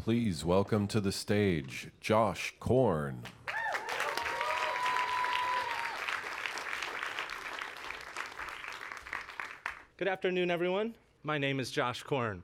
Please welcome to the stage, Josh Korn. Good afternoon, everyone. My name is Josh Korn,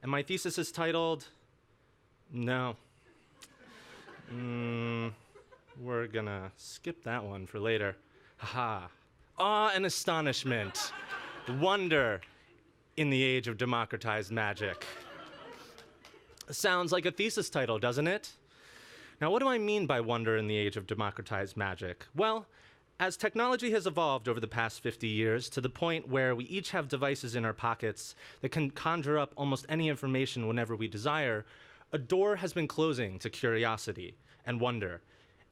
and my thesis is titled, no. We're gonna skip that one for later. Haha. Awe and astonishment, wonder in the age of democratized magic. Sounds like a thesis title, doesn't it? Now, what do I mean by wonder in the age of democratized magic? Well, as technology has evolved over the past 50 years to the point where we each have devices in our pockets that can conjure up almost any information whenever we desire, a door has been closing to curiosity and wonder.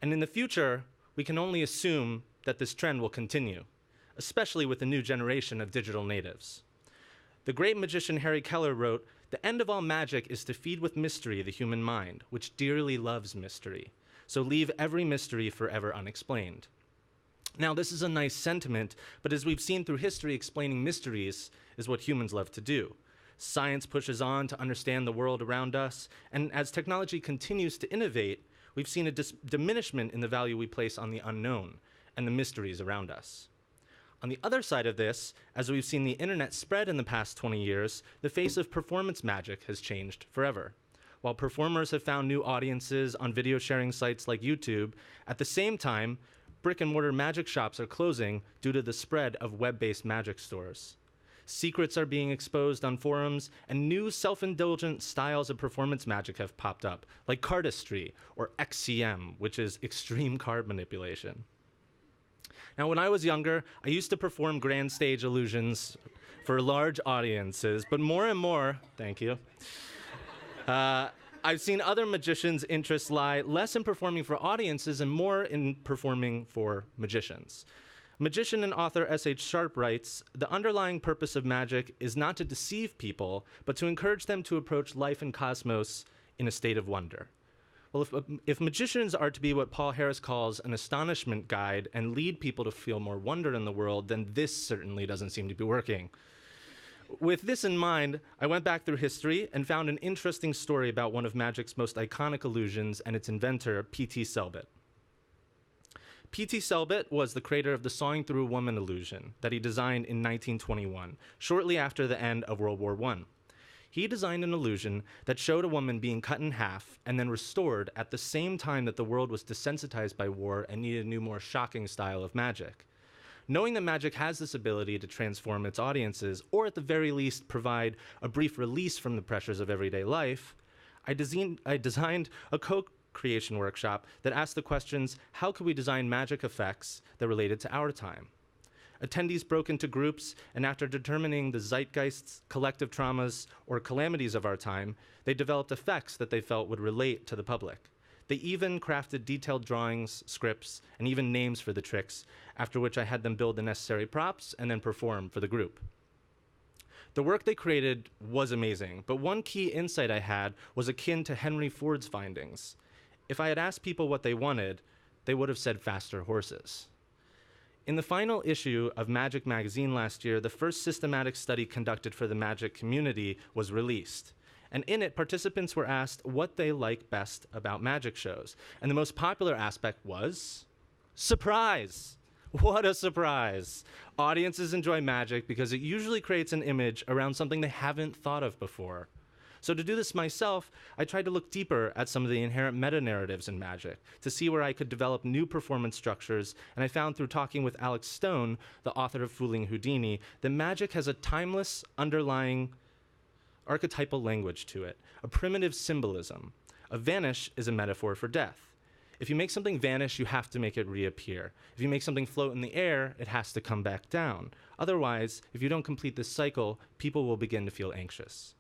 And in the future, we can only assume that this trend will continue, especially with the new generation of digital natives. The great magician Harry Keller wrote, "The end of all magic is to feed with mystery the human mind, which dearly loves mystery. So leave every mystery forever unexplained." Now, this is a nice sentiment, but as we've seen through history, explaining mysteries is what humans love to do. Science pushes on to understand the world around us, and as technology continues to innovate, we've seen a diminishment in the value we place on the unknown and the mysteries around us. On the other side of this, as we've seen the internet spread in the past 20 years, the face of performance magic has changed forever. While performers have found new audiences on video sharing sites like YouTube, at the same time, brick-and-mortar magic shops are closing due to the spread of web-based magic stores. Secrets are being exposed on forums, and new self-indulgent styles of performance magic have popped up, like cardistry or XCM, which is extreme card manipulation. Now, when I was younger, I used to perform grand stage illusions for large audiences, but more and more, thank you, I've seen other magicians' interests lie less in performing for audiences and more in performing for magicians. Magician and author S.H. Sharp writes, "The underlying purpose of magic is not to deceive people, but to encourage them to approach life and cosmos in a state of wonder." Well, if magicians are to be what Paul Harris calls an astonishment guide and lead people to feel more wonder in the world, then this certainly doesn't seem to be working. With this in mind, I went back through history and found an interesting story about one of magic's most iconic illusions and its inventor, P.T. Selbit. P.T. Selbit was the creator of the sawing through a woman illusion that he designed in 1921, shortly after the end of World War I. He designed an illusion that showed a woman being cut in half and then restored at the same time that the world was desensitized by war and needed a new, more shocking style of magic. Knowing that magic has this ability to transform its audiences, or at the very least provide a brief release from the pressures of everyday life, I designed a co-creation workshop that asked the questions, how could we design magic effects that related to our time? Attendees broke into groups, and after determining the zeitgeists, collective traumas, or calamities of our time, they developed effects that they felt would relate to the public. They even crafted detailed drawings, scripts, and even names for the tricks, after which I had them build the necessary props and then perform for the group. The work they created was amazing, but one key insight I had was akin to Henry Ford's findings. If I had asked people what they wanted, they would have said faster horses. In the final issue of Magic magazine last year, the first systematic study conducted for the magic community was released. And in it, participants were asked what they like best about magic shows. And the most popular aspect was surprise. What a surprise. Audiences enjoy magic because it usually creates an image around something they haven't thought of before. So to do this myself, I tried to look deeper at some of the inherent meta-narratives in magic to see where I could develop new performance structures, and I found through talking with Alex Stone, the author of Fooling Houdini, that magic has a timeless underlying archetypal language to it, a primitive symbolism. A vanish is a metaphor for death. If you make something vanish, you have to make it reappear. If you make something float in the air, it has to come back down. Otherwise, if you don't complete this cycle, people will begin to feel anxious.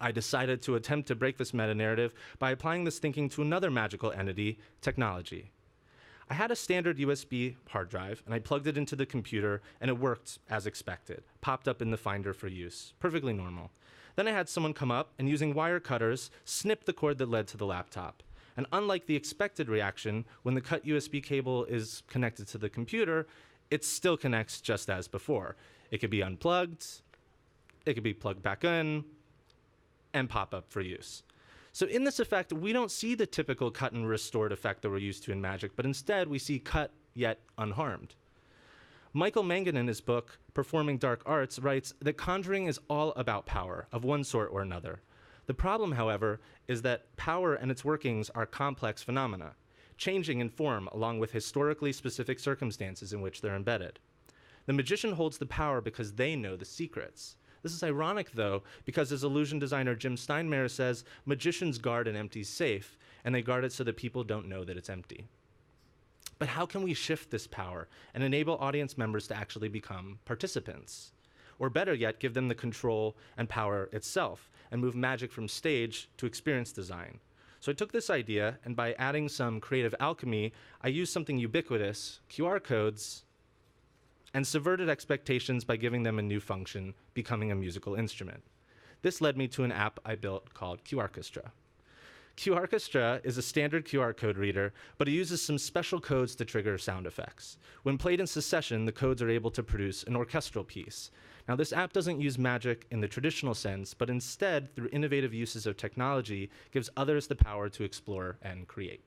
I decided to attempt to break this meta-narrative by applying this thinking to another magical entity, technology. I had a standard USB hard drive, and I plugged it into the computer, and it worked as expected, popped up in the Finder for use, perfectly normal. Then I had someone come up and, using wire cutters, snip the cord that led to the laptop. And unlike the expected reaction, when the cut USB cable is connected to the computer, it still connects just as before. It could be unplugged, it could be plugged back in, and pop up for use. So in this effect, we don't see the typical cut and restored effect that we're used to in magic, but instead we see cut yet unharmed. Michael Mangan, in his book, Performing Dark Arts, writes that conjuring is all about power of one sort or another. The problem, however, is that power and its workings are complex phenomena, changing in form along with historically specific circumstances in which they're embedded. The magician holds the power because they know the secrets. This is ironic, though, because as illusion designer Jim Steinmeier says, magicians guard an empty safe, and they guard it so that people don't know that it's empty. But how can we shift this power and enable audience members to actually become participants? Or better yet, give them the control and power itself and move magic from stage to experience design. So I took this idea, and by adding some creative alchemy, I used something ubiquitous, QR codes, and subverted expectations by giving them a new function, becoming a musical instrument. This led me to an app I built called QOrchestra. QOrchestra is a standard QR code reader, but it uses some special codes to trigger sound effects. When played in succession, the codes are able to produce an orchestral piece. Now, this app doesn't use magic in the traditional sense, but instead, through innovative uses of technology, gives others the power to explore and create.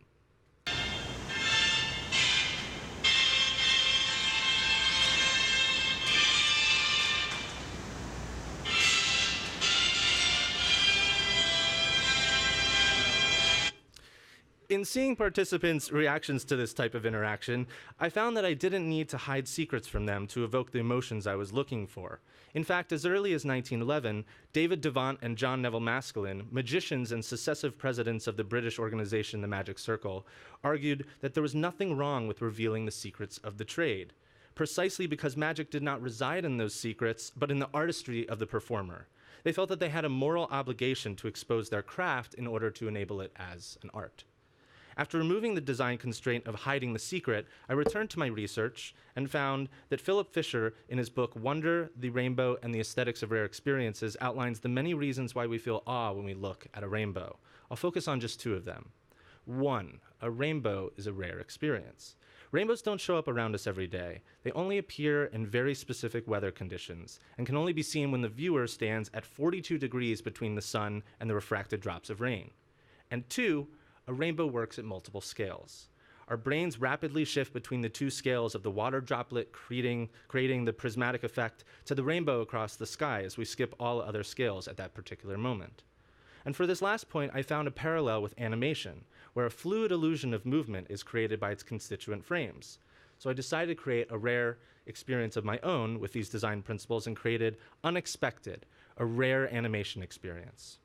In seeing participants' reactions to this type of interaction, I found that I didn't need to hide secrets from them to evoke the emotions I was looking for. In fact, as early as 1911, David Devant and John Neville Maskelyne, magicians and successive presidents of the British organization the Magic Circle, argued that there was nothing wrong with revealing the secrets of the trade, precisely because magic did not reside in those secrets, but in the artistry of the performer. They felt that they had a moral obligation to expose their craft in order to enable it as an art. After removing the design constraint of hiding the secret, I returned to my research and found that Philip Fisher, in his book Wonder, the Rainbow, and the Aesthetics of Rare Experiences, outlines the many reasons why we feel awe when we look at a rainbow. I'll focus on just two of them. One, a rainbow is a rare experience. Rainbows don't show up around us every day. They only appear in very specific weather conditions and can only be seen when the viewer stands at 42 degrees between the sun and the refracted drops of rain. And two, a rainbow works at multiple scales. Our brains rapidly shift between the two scales of the water droplet creating the prismatic effect to the rainbow across the sky as we skip all other scales at that particular moment. And for this last point, I found a parallel with animation, where a fluid illusion of movement is created by its constituent frames. So I decided to create a rare experience of my own with these design principles and created Unexpected, a rare animation experience.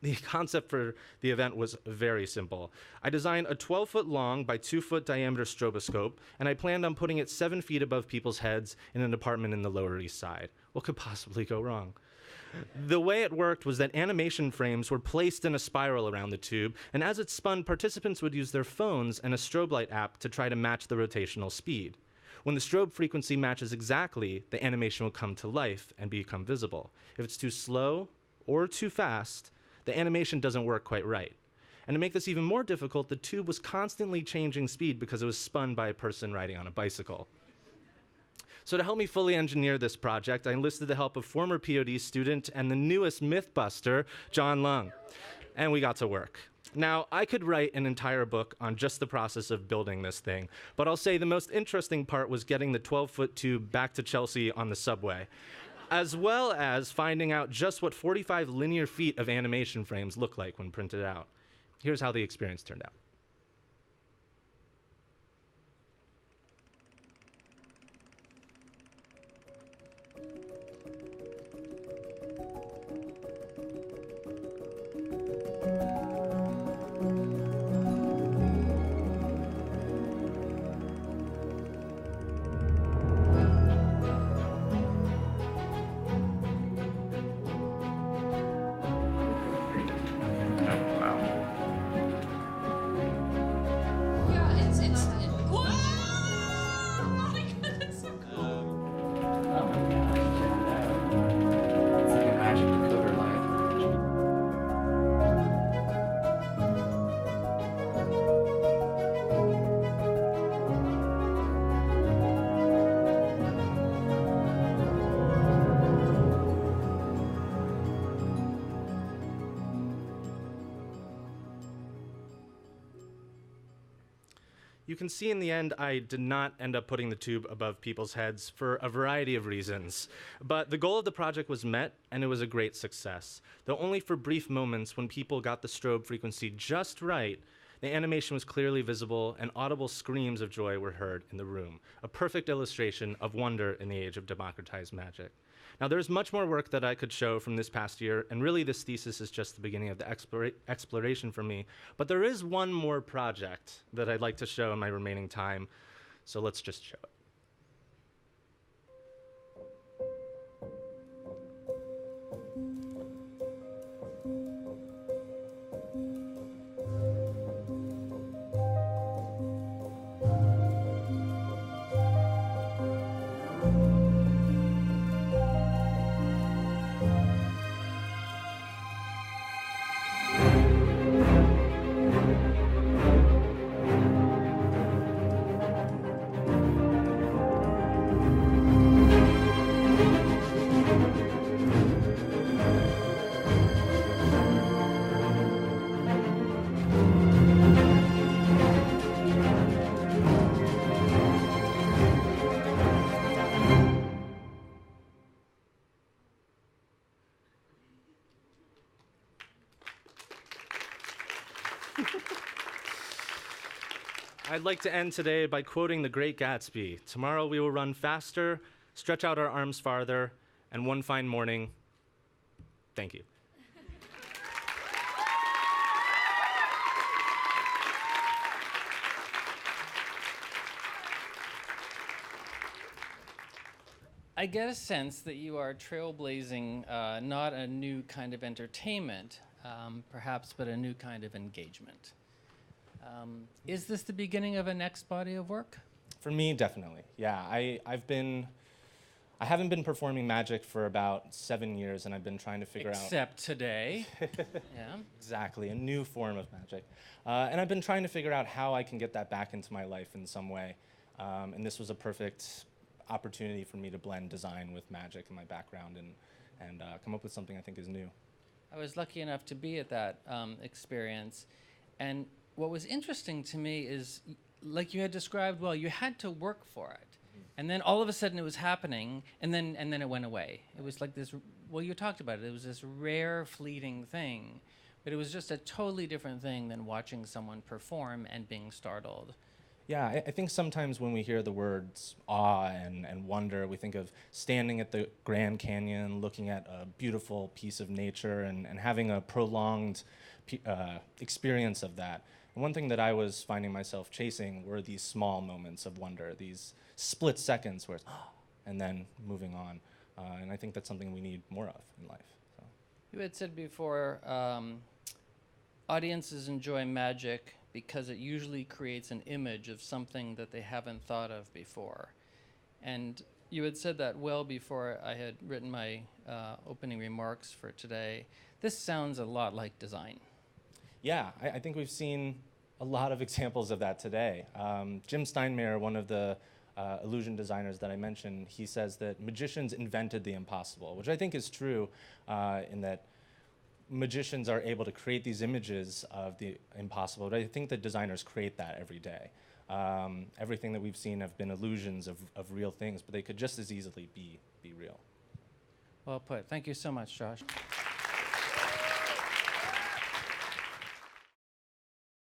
The concept for the event was very simple. I designed a 12-foot long by 2-foot diameter stroboscope, and I planned on putting it 7 feet above people's heads in an apartment in the Lower East Side. What could possibly go wrong? The way it worked was that animation frames were placed in a spiral around the tube, and as it spun, participants would use their phones and a strobe light app to try to match the rotational speed. When the strobe frequency matches exactly, the animation will come to life and become visible. If it's too slow or too fast, the animation doesn't work quite right. And to make this even more difficult, the tube was constantly changing speed because it was spun by a person riding on a bicycle. So to help me fully engineer this project, I enlisted the help of former POD student and the newest Mythbuster, John Lung. And we got to work. Now, I could write an entire book on just the process of building this thing, but I'll say the most interesting part was getting the 12-foot tube back to Chelsea on the subway, as well as finding out just what 45 linear feet of animation frames look like when printed out. Here's how the experience turned out. Whoa! Oh my god, that's so cool. Oh my gosh. You can see in the end, I did not end up putting the tube above people's heads for a variety of reasons. But the goal of the project was met, and it was a great success. Though only for brief moments when people got the strobe frequency just right, the animation was clearly visible, and audible screams of joy were heard in the room. A perfect illustration of wonder in the age of democratized magic. Now, there's much more work that I could show from this past year, and really this thesis is just the beginning of the exploration for me. But there is one more project that I'd like to show in my remaining time, so let's just show it. I'd like to end today by quoting The Great Gatsby. Tomorrow we will run faster, stretch out our arms farther, and one fine morning, thank you. I get a sense that you are trailblazing not a new kind of entertainment, perhaps, but a new kind of engagement. Is this the beginning of a next body of work? For me, definitely. Yeah, I haven't been performing magic for about 7 years, and I've been trying to figure out... Except today. Yeah. Exactly, a new form of magic. And I've been trying to figure out how I can get that back into my life in some way. And this was a perfect opportunity for me to blend design with magic in my background and come up with something I think is new. I was lucky enough to be at that experience. And what was interesting to me is, like you had described, well, you had to work for it. And then all of a sudden it was happening, and then it went away. It was like this, well, you talked about it. It was this rare, fleeting thing. But it was just a totally different thing than watching someone perform and being startled. Yeah, I think sometimes when we hear the words awe and wonder, we think of standing at the Grand Canyon, looking at a beautiful piece of nature and having a prolonged experience of that. And one thing that I was finding myself chasing were these small moments of wonder, these split seconds where it's, and then moving on. And I think that's something we need more of in life. So. You had said before, audiences enjoy magic because it usually creates an image of something that they haven't thought of before. And you had said that well before I had written my opening remarks for today. This sounds a lot like design. Yeah, I think we've seen a lot of examples of that today. Jim Steinmeier, one of the illusion designers that I mentioned, he says that magicians invented the impossible, which I think is true in that magicians are able to create these images of the impossible, but I think that designers create that every day. Everything that we've seen have been illusions of real things, but they could just as easily be real. Well put. Thank you so much, Josh.